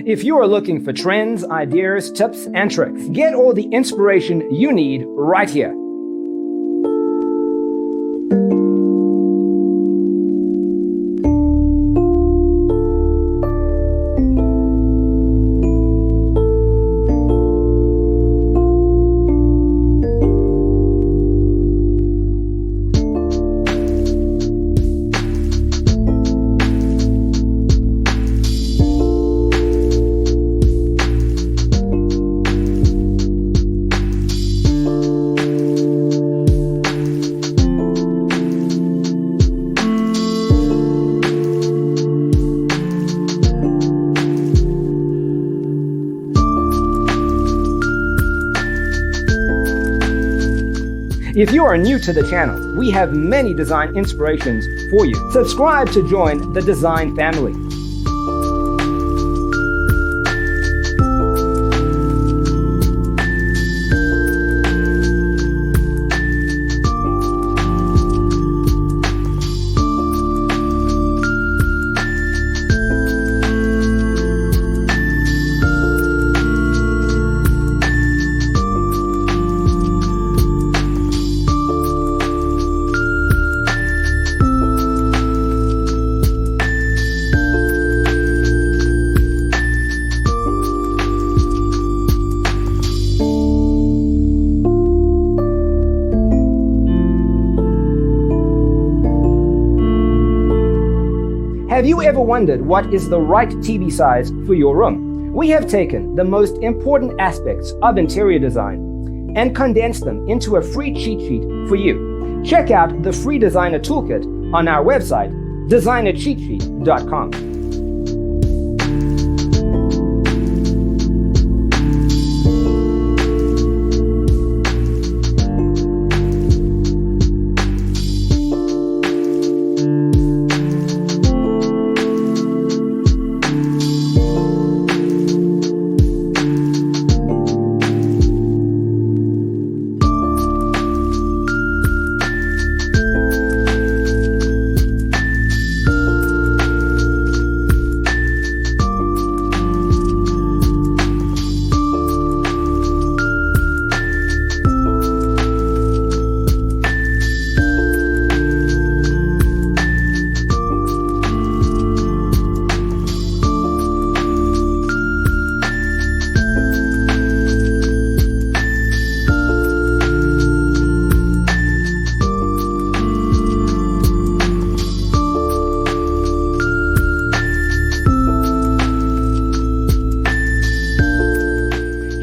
If you are looking for trends, ideas, tips, and tricks, get all the inspiration you need right here. If you are new to the channel, we have many design inspirations for you. Subscribe to join the design family. Have you ever wondered what is the right TV size for your room? We have taken the most important aspects of interior design and condensed them into a free cheat sheet for you. Check out the free designer toolkit on our website, designercheatsheet.com.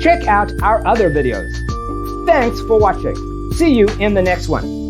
Check out our other videos. Thanks for watching. See you in the next one.